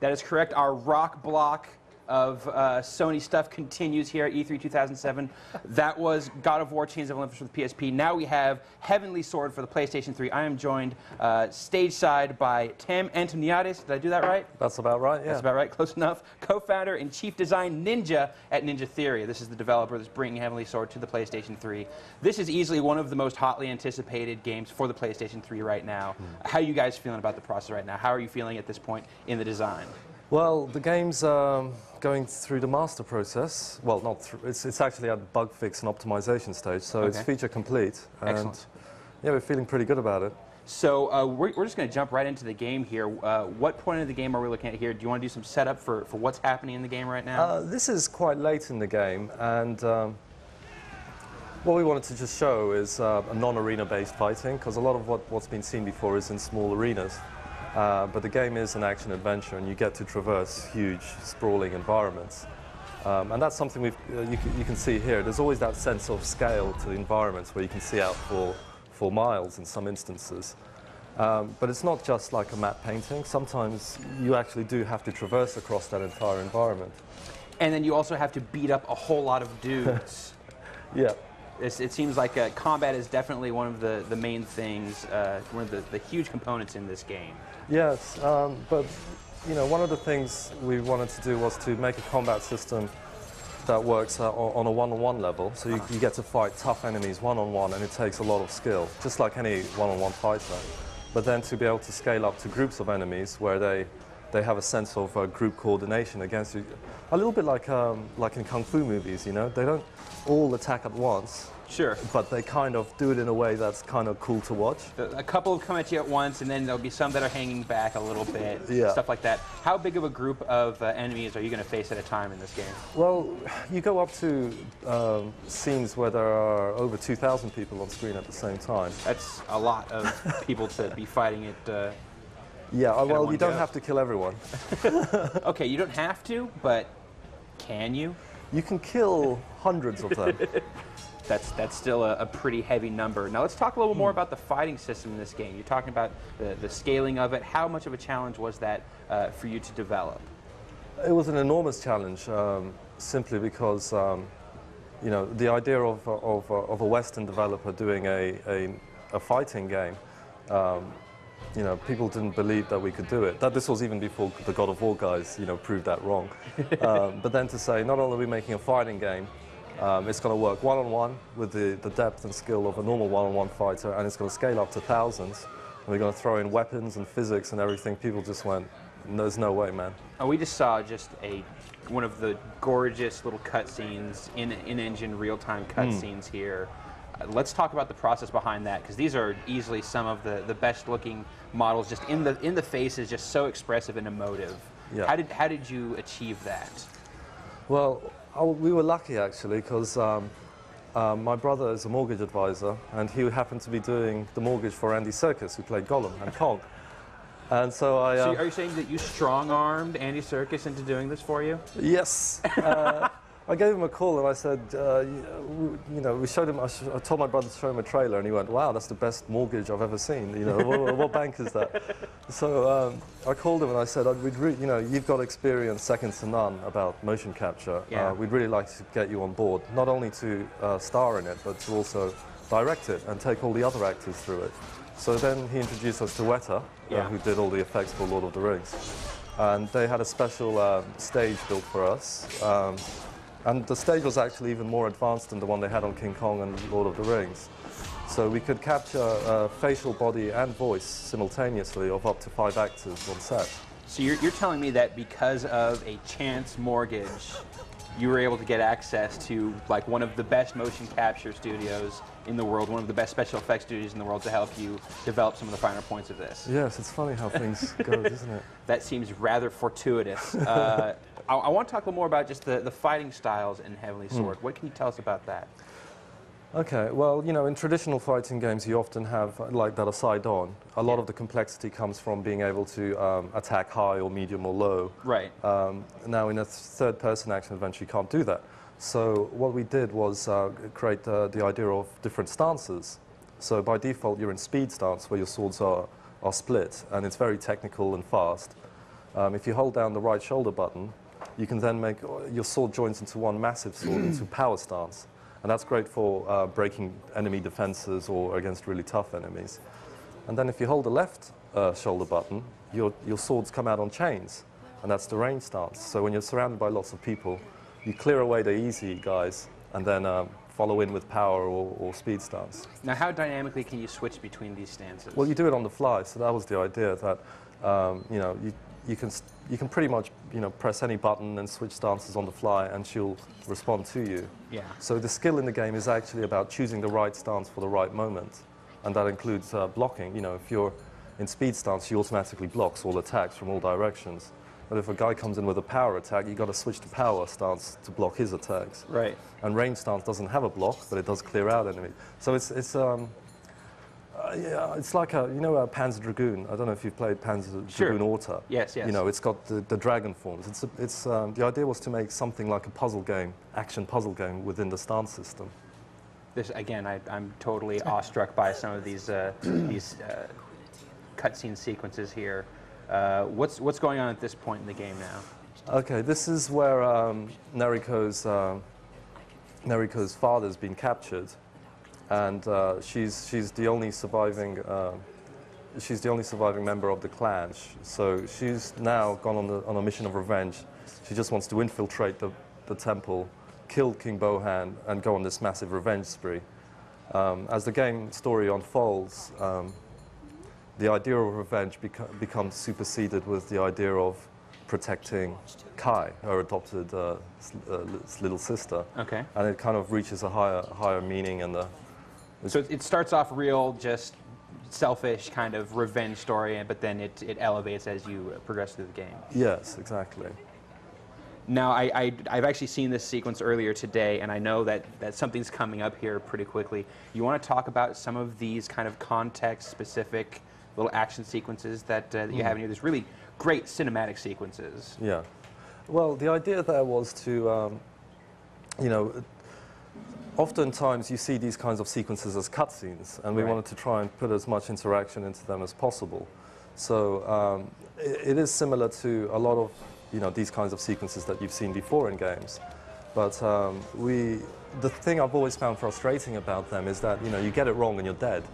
That is correct. Our rock block of Sony stuff continues here at E3 2007. That was God of War Chains of Olympus for the PSP. Now we have Heavenly Sword for the PlayStation 3. I am joined stage side by Antoniades. Did I do that right? That's about right, yeah. That's about right, close enough. Co-founder and chief design ninja at Ninja Theory. This is the developer that's bringing Heavenly Sword to the PlayStation 3. This is easily one of the most hotly anticipated games for the PlayStation 3 right now. How are you guys feeling about the process right now? How are you feeling at this point in the design? Well, the game's going through the master process. Well, not through, it's actually at the bug fix and optimization stage, so it's feature complete. And excellent. Yeah, we're feeling pretty good about it. So we're just going to jump right into the game here. What point of the game are we looking at here? Do you want to do some setup for what's happening in the game right now? This is quite late in the game, and what we wanted to just show is a non-arena based fighting, because a lot of what's been seen before is in small arenas. But the game is an action-adventure, and you get to traverse huge, sprawling environments. And that's something you can see here. There's always that sense of scale to the environments where you can see out for miles in some instances. But it's not just like a matte painting. Sometimes you actually do have to traverse across that entire environment. And then you also have to beat up a whole lot of dudes. Yeah. It seems like combat is definitely one of the main things, one of the huge components in this game. Yes, but you know, one of the things we wanted to do was to make a combat system that works on a one-on-one level. So you get to fight tough enemies one-on-one, and it takes a lot of skill, just like any one-on-one fighter. But then to be able to scale up to groups of enemies where they have a sense of group coordination against you. A little bit like in Kung Fu movies, you know? They don't all attack at once. Sure. But they kind of do it in a way that's kind of cool to watch. A couple will come at you at once, and then there'll be some that are hanging back a little bit, stuff like that. How big of a group of enemies are you going to face at a time in this game? Well, you go up to scenes where there are over 2,000 people on screen at the same time. That's a lot of people to be fighting it. Yeah, well, you don't have to kill everyone. Okay, you don't have to, but can you? You can kill hundreds of them. That's still a pretty heavy number. Now let's talk a little more about the fighting system in this game. You're talking about the scaling of it. How much of a challenge was that for you to develop? It was an enormous challenge, simply because you know, the idea of a Western developer doing a fighting game. You know, people didn't believe that we could do it. That this was even before the God of War guys, you know, proved that wrong. But then to say, not only are we making a fighting game, it's going to work one-on-one with the depth and skill of a normal one-on-one fighter, and it's going to scale up to thousands. And we're going to throw in weapons and physics and everything. People just went, there's no way, man. And we just saw just one of the gorgeous little cutscenes, in-engine real-time cutscenes here. Let's talk about the process behind that, because these are easily some of the best-looking models. Just in the face is just so expressive and emotive. Yeah. How did you achieve that? Well, we were lucky actually, because my brother is a mortgage advisor, and he happened to be doing the mortgage for Andy Serkis, who played Gollum and Kong. And so So are you saying that you strong-armed Andy Serkis into doing this for you? Yes. I gave him a call and I said, you know, we showed him. I told my brother to show him a trailer, and he went, "Wow, that's the best mortgage I've ever seen. You know, what bank is that?" So I called him and I said, you know, you've got experience second to none about motion capture. Yeah. We'd really like to get you on board, not only to star in it, but to also direct it and take all the other actors through it. So then he introduced us to Weta, who did all the effects for Lord of the Rings, and they had a special stage built for us. And the stage was actually even more advanced than the one they had on King Kong and Lord of the Rings. So we could capture facial, body, and voice simultaneously of up to 5 actors on set. So you're telling me that because of a chance mortgage, you were able to get access to like one of the best motion capture studios in the world, one of the best special effects studios in the world, to help you develop some of the finer points of this. Yes, it's funny how things go, isn't it? That seems rather fortuitous. I want to talk a little more about just the fighting styles in Heavenly Sword. What can you tell us about that? Okay, well, you know, in traditional fighting games, you often have, like, that are side-on. A lot of the complexity comes from being able to attack high or medium or low. Right. Now, in a third-person action-adventure, you can't do that. So what we did was create the idea of different stances. So by default, you're in speed stance, where your swords are split, and it's very technical and fast. If you hold down the right shoulder button, you can then make your sword joins into one massive sword into power stance. And that's great for breaking enemy defenses or against really tough enemies. And then if you hold the left shoulder button, your swords come out on chains, and that's the range stance. So when you're surrounded by lots of people, you clear away the easy guys, and then follow in with power or speed stance. Now, how dynamically can you switch between these stances? Well, you do it on the fly, so that was the idea, that you know, you can pretty much, you know, press any button and switch stances on the fly, and she'll respond to you. Yeah. So the skill in the game is actually about choosing the right stance for the right moment, and that includes blocking. You know, if you're in speed stance, she automatically blocks all attacks from all directions. But if a guy comes in with a power attack, you've got to switch to power stance to block his attacks. Right. And range stance doesn't have a block, but it does clear out enemy. So yeah, it's like a, you know, a Panzer Dragoon. I don't know if you've played Panzer Dragoon Auto. Yes, yes. You know, it's got the dragon forms. The idea was to make something like a puzzle game, action puzzle game within the stance system. This again, I'm totally awestruck by some of these cutscene sequences here. What's going on at this point in the game now? Okay, this is where Neriko's father's been captured, and she's the only surviving member of the clan. So she's now gone on a mission of revenge. She just wants to infiltrate the temple, kill King Bohan, and go on this massive revenge spree. As the game story unfolds, the idea of revenge becomes superseded with the idea of protecting Kai, her adopted little sister. Okay. And it kind of reaches a higher meaning. And so it starts off real, just selfish kind of revenge story, but then it elevates as you progress through the game. Yes, exactly. Now, I've actually seen this sequence earlier today, and I know that something's coming up here pretty quickly. You want to talk about some of these kind of context-specific little action sequences that you have in here? There's really great cinematic sequences. Yeah. Well, the idea there was to, you know, oftentimes you see these kinds of sequences as cutscenes, and we wanted to try and put as much interaction into them as possible. So it is similar to a lot of, you know, these kinds of sequences that you've seen before in games. But the thing I've always found frustrating about them is that, you know, you get it wrong and you're dead.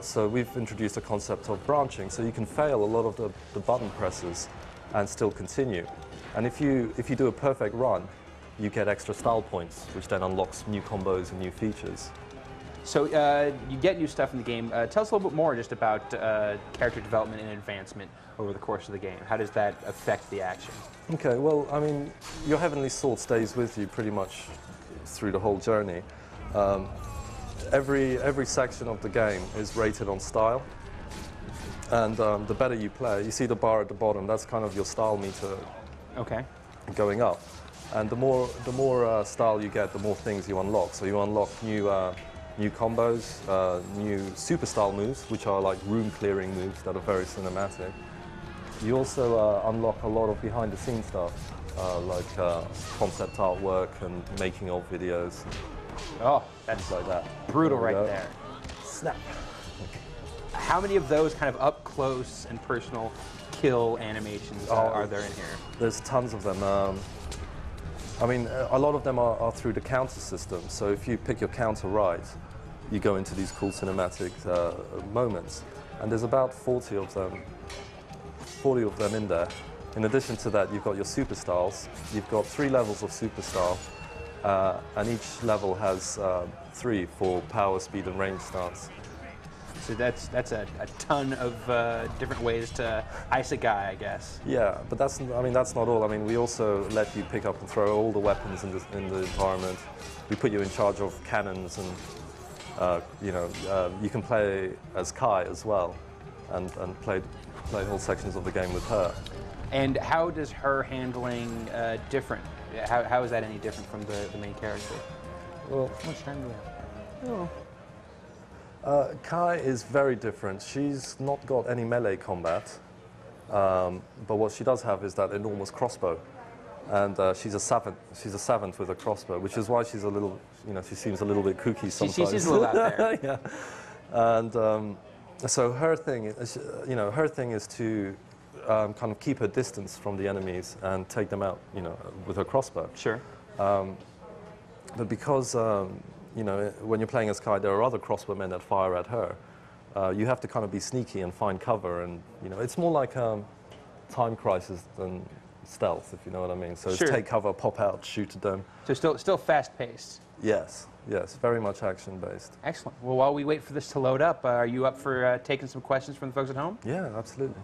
So we've introduced a concept of branching, so you can fail a lot of the button presses and still continue. And if you do a perfect run, you get extra style points, which then unlocks new combos and new features. So you get new stuff in the game. Tell us a little bit more just about character development and advancement over the course of the game. How does that affect the action? Okay, well, I mean, your Heavenly Sword stays with you pretty much through the whole journey. Every section of the game is rated on style, and the better you play, you see the bar at the bottom, that's kind of your style meter going up. And the more style you get, the more things you unlock. So you unlock new combos, new super style moves, which are like room clearing moves that are very cinematic. You also unlock a lot of behind the scenes stuff, like concept artwork and making of videos. Oh, that's like that. Brutal right there. Snap. How many of those kind of up close and personal kill animations are there in here? There's tons of them. I mean, a lot of them are through the counter system. So if you pick your counter right, you go into these cool cinematic moments. And there's about 40 of them in there. In addition to that, you've got your super styles. You've got 3 levels of super style. And each level has 3 for power, speed, and range stance. So that's a ton of different ways to ice a guy, I guess. Yeah, but that's not all. I mean, we also let you pick up and throw all the weapons in the environment. We put you in charge of cannons, and you know, you can play as Kai as well, and play whole sections of the game with her. And how does her handling different? How is that any different from the main character? Well, how much time do we have? Kai is very different. She's not got any melee combat, but what she does have is that enormous crossbow, and she's a savant with a crossbow, which is why she's a little, you know, she seems a little bit kooky sometimes. She's a little out there. Yeah, and so her thing is, you know, her thing is to kind of keep her distance from the enemies and take them out, you know, with her crossbow. Sure. But because, you know, when you're playing as Kai, there are other crossbowmen that fire at her. You have to kind of be sneaky and find cover, and you know, it's more like Time Crisis than stealth, if you know what I mean. So Sure. it's take cover, pop out, shoot at them. So still fast-paced. Yes, yes, very much action-based. Excellent. Well, while we wait for this to load up, are you up for taking some questions from the folks at home? Yeah, absolutely.